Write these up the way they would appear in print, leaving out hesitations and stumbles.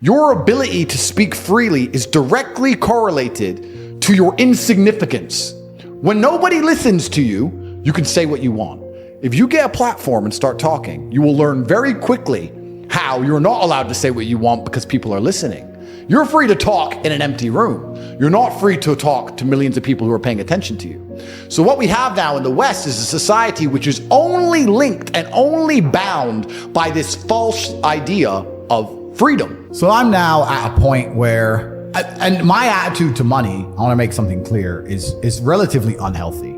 Your ability to speak freely is directly correlated to your insignificance. When nobody listens to you, you can say what you want. If you get a platform and start talking, you will learn very quickly how you're not allowed to say what you want because people are listening. You're free to talk in an empty room. You're not free to talk to millions of people who are paying attention to you. So what we have now in the West is a society which is only linked and only bound by this false idea of freedom. So I'm now at a point where, and my attitude to money, I want to make something clear, is relatively unhealthy.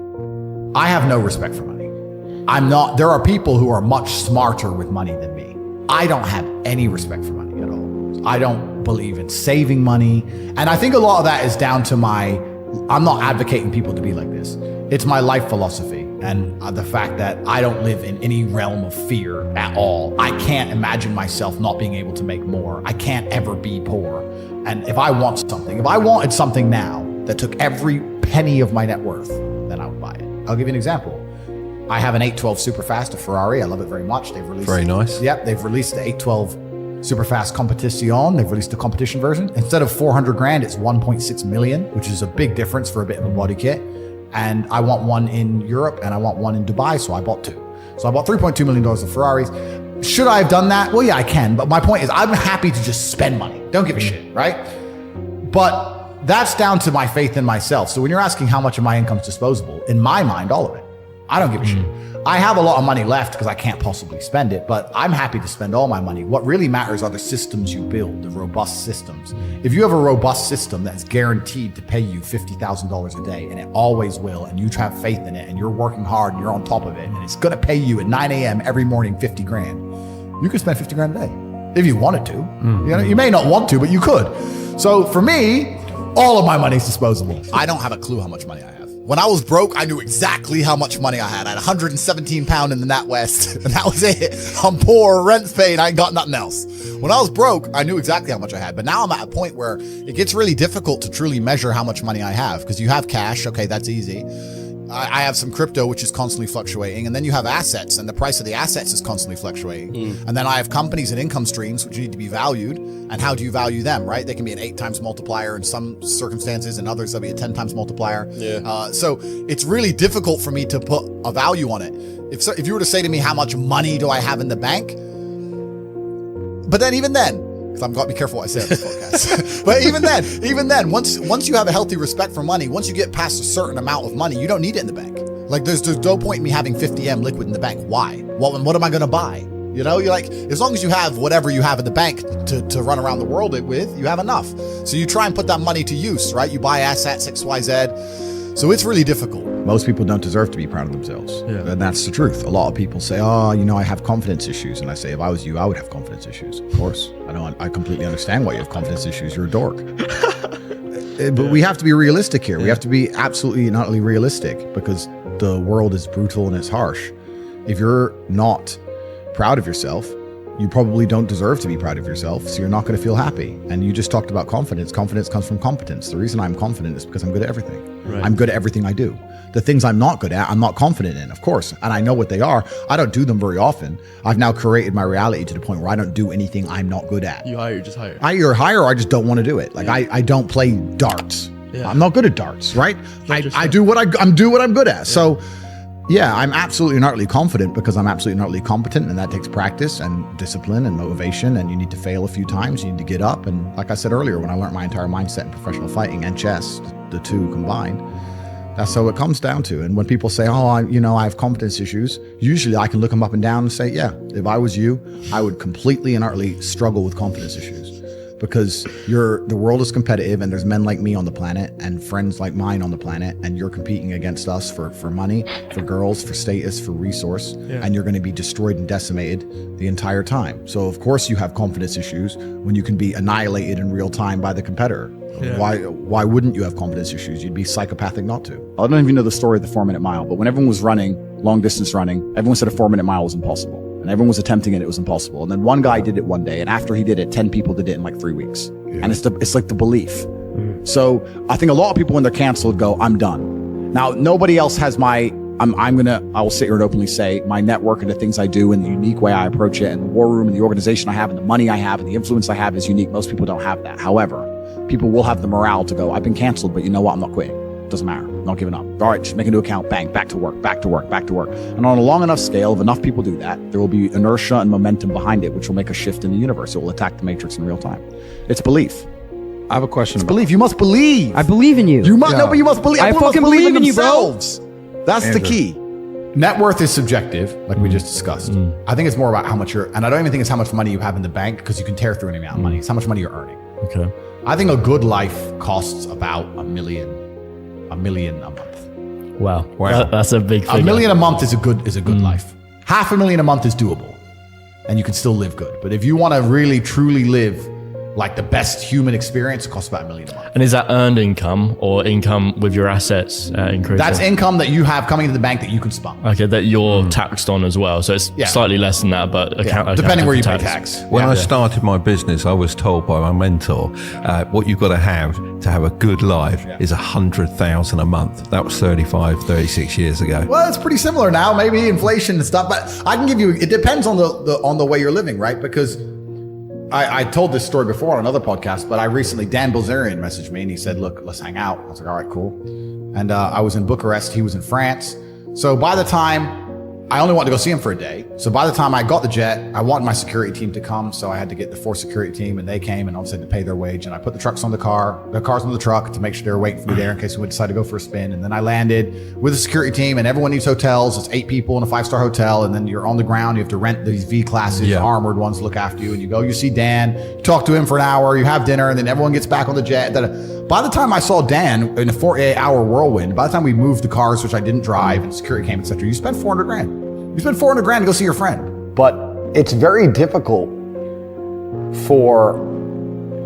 I have no respect for money. There are people who are much smarter with money than me. I don't have any respect for money at all. I don't believe in saving money. And I think a lot of that is down to I'm not advocating people to be like this. It's my life philosophy and the fact that I don't live in any realm of fear at all. I can't imagine myself not being able to make more. I can't ever be poor. And if I wanted something now that took every penny of my net worth, then I would buy it. I'll give you an example. I have an 812 Superfast, a Ferrari. I love it very much. They've released very nice. Yep, they've released the 812 Superfast Competition. They've released the competition version. Instead of 400 grand, it's 1.6 million, which is a big difference for a bit of a body kit. And I want one in Europe and I want one in Dubai, so I bought two. So I bought $3.2 million of Ferraris. Should I have done that? Well, yeah, I can. But my point is I'm happy to just spend money. Don't give a shit, right? But that's down to my faith in myself. So when you're asking how much of my income is disposable, in my mind, all of it. I don't give a shit. I have a lot of money left because I can't possibly spend it, but I'm happy to spend all my money. What really matters are the systems you build, the robust systems. If you have a robust system that's guaranteed to pay you $50,000 a day, and it always will, and you have faith in it, and you're working hard and you're on top of it, and it's gonna pay you at 9 a.m. every morning 50 grand, you could spend 50 grand a day if you wanted to. You know, you may not want to, but you could. So for me, all of my money is disposable. I don't have a clue how much money I have. When I was broke, I knew exactly how much money I had. I had 117 pounds in the NatWest, and that was it. I'm poor, rent's paid, I ain't got nothing else. When I was broke, I knew exactly how much I had. But now I'm at a point where it gets really difficult to truly measure how much money I have, because you have cash, okay, that's easy. I have some crypto, which is constantly fluctuating. And then you have assets, and the price of the assets is constantly fluctuating. And then I have companies and income streams, which need to be valued. And how do you value them, right? They can be an 8 times multiplier in some circumstances, and others they'll be a 10 times multiplier. Yeah. So it's really difficult for me to put a value on it. If you were to say to me, how much money do I have in the bank? But then even then, because I've got to be careful what I say on this podcast. But even then, once you have a healthy respect for money, once you get past a certain amount of money, you don't need it in the bank. Like there's no point in me having 50M liquid in the bank. Why? Well, what am I going to buy? You know, you're like, as long as you have whatever you have in the bank to run around the world with, you have enough. So you try and put that money to use, right? You buy assets, XYZ. So it's really difficult. Most people don't deserve to be proud of themselves. Yeah. And that's the truth. A lot of people say, oh, you know, I have confidence issues. And I say, if I was you, I would have confidence issues. Of course. I completely understand why you have confidence issues. You're a dork. But we have to be realistic here. We have to be absolutely and utterly realistic, because the world is brutal and it's harsh. If you're not proud of yourself, you probably don't deserve to be proud of yourself, so you're not going to feel happy. And you just talked about confidence. Confidence comes from competence. The reason I'm confident is because I'm good at everything. Right. I'm good at everything I do. The things I'm not good at, I'm not confident in, of course, and I know what they are. I don't do them very often. I've now created my reality to the point where I don't do anything I'm not good at. You just hire. I either hire or I just don't want to do it. Like I don't play darts. Yeah. I'm not good at darts, right? I do what I'm good at. Yeah. So yeah, I'm absolutely and utterly confident because I'm absolutely and utterly competent, and that takes practice and discipline and motivation, and you need to fail a few times, you need to get up. And like I said earlier, when I learned my entire mindset in professional fighting and chess, the two combined, that's how it comes down to. And when people say, oh, I have confidence issues, usually I can look them up and down and say, yeah, if I was you, I would completely and utterly struggle with confidence issues. Because the world is competitive, and there's men like me on the planet and friends like mine on the planet, and you're competing against us for money, for girls, for status, for resource, and you're going to be destroyed and decimated the entire time. So of course you have confidence issues when you can be annihilated in real time by the competitor. Yeah. Why wouldn't you have confidence issues? You'd be psychopathic not to. I don't even know the story of the 4-minute mile, but when everyone was running, long distance running, everyone said a 4-minute mile was impossible. And everyone was attempting it, it was impossible. And then one guy did it one day, and after he did it, 10 people did it in like 3 weeks. Yeah. And it's like the belief. So I think a lot of people when they're canceled go, I'm done. Now, nobody else has my I will sit here and openly say my network and the things I do and the unique way I approach it and the war room and the organization I have and the money I have and the influence I have is unique. Most people don't have that. However, people will have the morale to go, I've been canceled, but you know what? I'm not quitting. Doesn't matter. I'm not giving up. All right, just make a new account. Bang, back to work, back to work, back to work. And on a long enough scale, if enough people do that, there will be inertia and momentum behind it, which will make a shift in the universe. It will attack the matrix in real time. It's belief. I have a question. It's belief. You must believe. I believe in you. You must no, but you must believe. I Everyone fucking must believe in believe in you, bro. themselves. That's the key. Net worth is subjective, like we just discussed. I think it's more about how much and I don't even think it's how much money you have in the bank because you can tear through any amount of money. It's how much money you're earning. Okay. I think a good life costs about $1 million a month. Wow. That's a big figure. $1 million a month is a good life. $500,000 a month is doable, and you can still live good. But if you want to really truly live like the best human experience, it costs about $1 million a month. And is that earned income or income with your assets increasing? That's income that you have coming into the bank that you can spend. Okay, that you're taxed on as well. So it's slightly less than that, but depending where you pay tax. When I started my business, I was told by my mentor, what you've got to have a good life is 100,000 a month. That was 36 years ago. Well, it's pretty similar now, maybe inflation and stuff, but I can give you, it depends on the way you're living, right? Because I told this story before on another podcast, but Dan Bilzerian messaged me and he said, look, let's hang out. I was like, all right, cool. And I was in Bucharest, he was in France. So by the time, I only wanted to go see him for a day. So by the time I got the jet, I wanted my security team to come. So I had to get the 4 security team and they came and obviously to pay their wage. And I put the cars on the truck to make sure they were waiting for me there in case we would decide to go for a spin. And then I landed with the security team and everyone needs hotels. It's 8 people in a 5-star hotel. And then you're on the ground. You have to rent these V classes, armored ones to look after you. And you go, you see Dan, you talk to him for an hour, you have dinner, and then everyone gets back on the jet. By the time I saw Dan in a 48-hour whirlwind, by the time we moved the cars, which I didn't drive, and security came, etc., you spent $400,000. You spend $400,000 to go see your friend. But it's very difficult for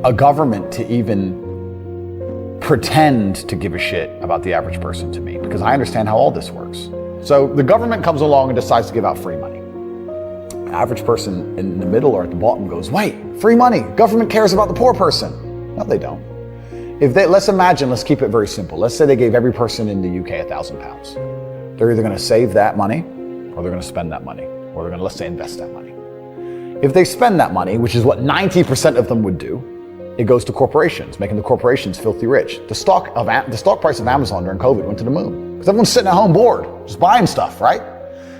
a government to even pretend to give a shit about the average person to me, because I understand how all this works. So the government comes along and decides to give out free money. The average person in the middle or at the bottom goes, wait, free money, government cares about the poor person. No, they don't. Let's keep it very simple. Let's say they gave every person in the UK £1,000. They're either going to save that money, or they're going to spend that money, or they're going to, let's say, invest that money. If they spend that money, which is what 90% of them would do, it goes to corporations, making the corporations filthy rich. The stock price of Amazon during COVID went to the moon because everyone's sitting at home bored, just buying stuff, right?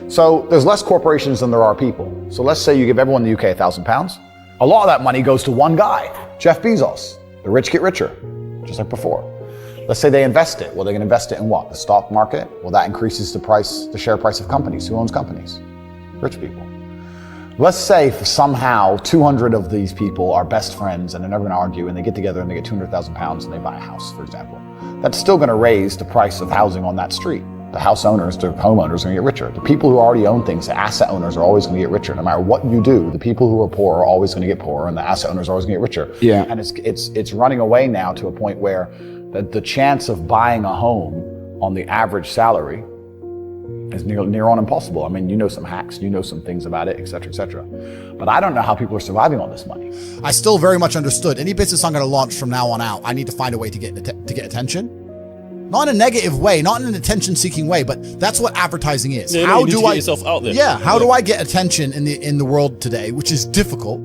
So there's less corporations than there are people. So let's say you give everyone in the UK £1,000. A lot of that money goes to one guy, Jeff Bezos. The rich get richer, just like before. Let's say they invest it. Well, they're going to invest it in what? The stock market? Well, that increases the share price of companies. Who owns companies? Rich people. Let's say for somehow 200 of these people are best friends and they're never going to argue and they get together and they get £200,000 and they buy a house, for example. That's still going to raise the price of housing on that street. The house owners, the homeowners are going to get richer. The people who already own things, the asset owners are always going to get richer. No matter what you do, the people who are poor are always going to get poorer and the asset owners are always going to get richer. Yeah. And it's running away now to a point where the chance of buying a home on the average salary is near on impossible. I mean, you know some hacks, you know some things about it, et cetera, et cetera. But I don't know how people are surviving on this money. I still very much understood any business I'm going to launch from now on out, I need to find a way to get attention. Not in a negative way, not in an attention-seeking way, but that's what advertising is. Yeah, how you do need to I get yourself out there? Yeah, how do I get attention in the world today, which is difficult?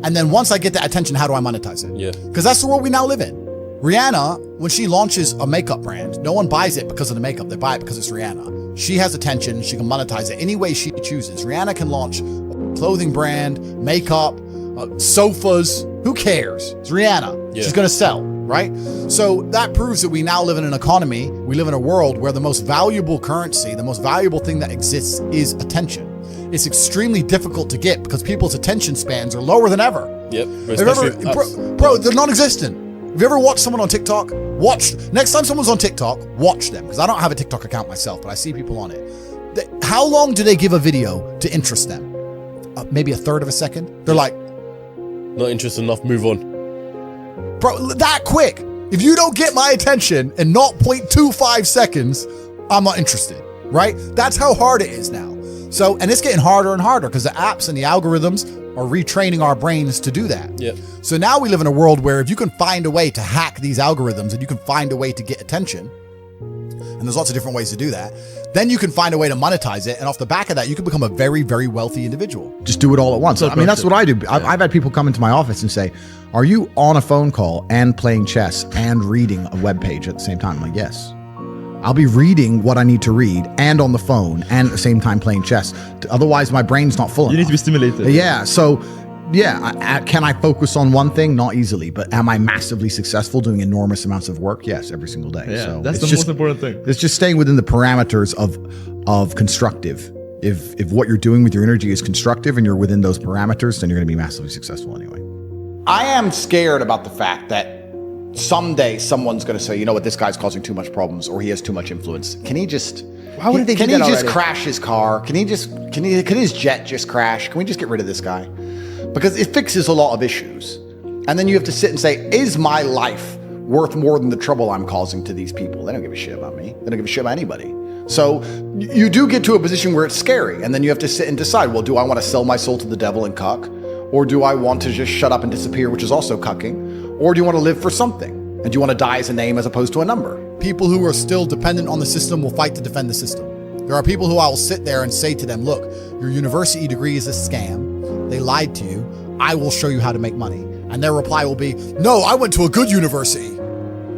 And then once I get that attention, how do I monetize it? Yeah. Because that's the world we now live in. Rihanna, when she launches a makeup brand, no one buys it because of the makeup. They buy it because it's Rihanna. She has attention. She can monetize it any way she chooses. Rihanna can launch a clothing brand, makeup, sofas. Who cares? It's Rihanna. Yeah. She's going to sell, right? So that proves that we now live in an economy. We live in a world where the most valuable currency, the most valuable thing that exists is attention. It's extremely difficult to get because people's attention spans are lower than ever. Yep. Especially Bro, they're non-existent. Have you ever watched someone on TikTok? Next time someone's on TikTok, watch them. Because I don't have a TikTok account myself, but I see people on it. How long do they give a video to interest them? Maybe a third of a second? They're like, not interested enough, move on. bro, that quick. If you don't get my attention in 0.25 seconds, I'm not interested, right? That's how hard it is now. So, and it's getting harder and harder because the apps and the algorithms are retraining our brains to do that. Yep. So now we live in a world where if you can find a way to hack these algorithms and you can find a way to get attention, and there's lots of different ways to do that, then you can find a way to monetize it. And off the back of that, you can become a very, very wealthy individual. Just do it all at once. I mean, that's what I do. I've had people come into my office and say, are you on a phone call and playing chess and reading a web page at the same time? I'm like, yes. I'll be reading what I need to read and on the phone and at the same time playing chess. Otherwise, my brain's not full enough. You need to be stimulated. Yeah. So, yeah, can I focus on one thing? Not easily. But am I massively successful doing enormous amounts of work? Yes, every single day. Yeah, so that's the most important thing. It's just staying within the parameters of constructive. If what you're doing with your energy is constructive and you're within those parameters, then you're going to be massively successful anyway. I am scared about the fact that someday someone's going to say, you know what, this guy's causing too much problems or he has too much influence. Can he just... Why would they do Can that he just already? crash his car? Can his jet just crash? Can we just get rid of this guy? Because it fixes a lot of issues. And then you have to sit and say, is my life worth more than the trouble I'm causing to these people? They don't give a shit about me. They don't give a shit about anybody. So you do get to a position where it's scary. And then you have to sit and decide, well, do I want to sell my soul to the devil and cuck? Or do I want to just shut up and disappear, which is also cucking? Or do you want to live for something? And do you want to die as a name as opposed to a number? People who are still dependent on the system will fight to defend the system. There are people who I will sit there and say to them, look, your university degree is a scam. They lied to you. I will show you how to make money. And their reply will be, no, I went to a good university.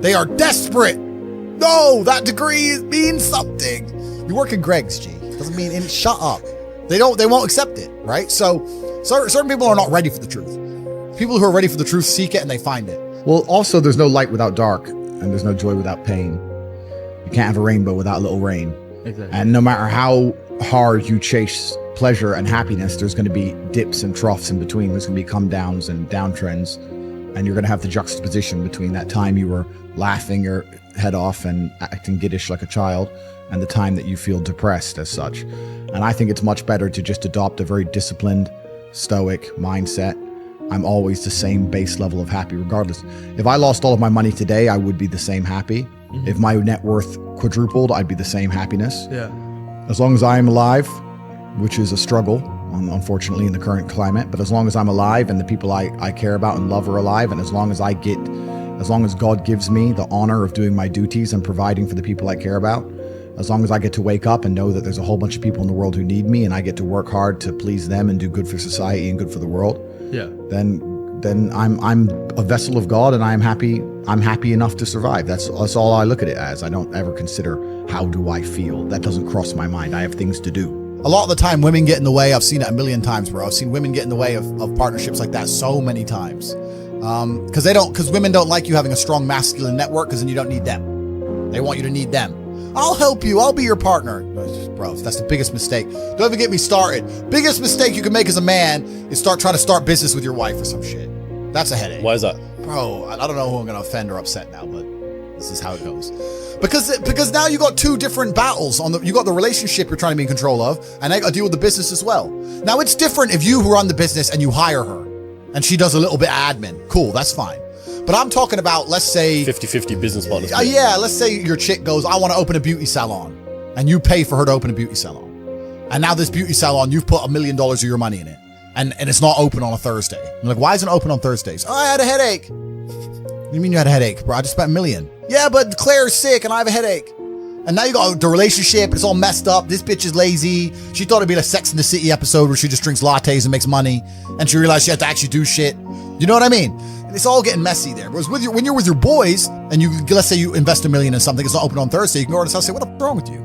They are desperate. No, that degree means something. You work in Greg's, G. Doesn't mean any. Shut up. They won't accept it, right? So certain people are not ready for the truth. People who are ready for the truth seek it and they find it. Well, also, there's no light without dark, and there's no joy without pain. You can't have a rainbow without a little rain. Exactly. And no matter how hard you chase pleasure and happiness, there's going to be dips and troughs in between. There's going to be come downs and downtrends, and you're going to have the juxtaposition between that time you were laughing your head off and acting giddish like a child and the time that you feel depressed as such. And I think it's much better to just adopt a very disciplined, stoic mindset. I'm always the same base level of happy regardless. If I lost all of my money today, I would be the same happy. Mm-hmm. If my net worth quadrupled, I'd be the same happiness. Yeah. As long as I'm alive, which is a struggle, unfortunately, in the current climate, but as long as I'm alive and the people I care about and love are alive, and as long as God gives me the honor of doing my duties and providing for the people I care about, as long as I get to wake up and know that there's a whole bunch of people in the world who need me and I get to work hard to please them and do good for society and good for the world, Yeah. then I'm a vessel of God and I'm happy enough to survive. That's all I look at it as. I don't ever consider how do I feel. That doesn't cross my mind. I have things to do. A lot of the time, women get in the way. I've seen it a million times, bro. I've seen women get in the way of partnerships like that so many times. Because women don't like you having a strong masculine network because then you don't need them. They want you to need them. I'll help you. I'll be your partner. Bro, that's the biggest mistake. Don't even get me started. Biggest mistake you can make as a man is trying to start business with your wife or some shit. That's a headache. Why is that? Bro, I don't know who I'm going to offend or upset now, but this is how it goes. Because now you got two different battles. You got the relationship you're trying to be in control of, and I got to deal with the business as well. Now, it's different if you run the business and you hire her, and she does a little bit of admin. Cool, that's fine. But I'm talking about, let's say... 50-50 business partners. Yeah, let's say your chick goes, I want to open a beauty salon. And you pay for her to open a beauty salon. And now this beauty salon, you've put $1 million of your money in it. And it's not open on a Thursday. I'm like, why isn't it open on Thursdays? Oh, I had a headache. What do you mean you had a headache, bro? I just spent $1 million. Yeah, but Claire's sick and I have a headache. And now you got the relationship, it's all messed up. This bitch is lazy. She thought it'd be a Sex in the City episode where she just drinks lattes and makes money. And she realized she had to actually do shit. You know what I mean? And it's all getting messy there. Whereas when you're with your boys and let's say you invest $1 million in something, it's not open on Thursday, you can go to the house and say, what the f- wrong with you?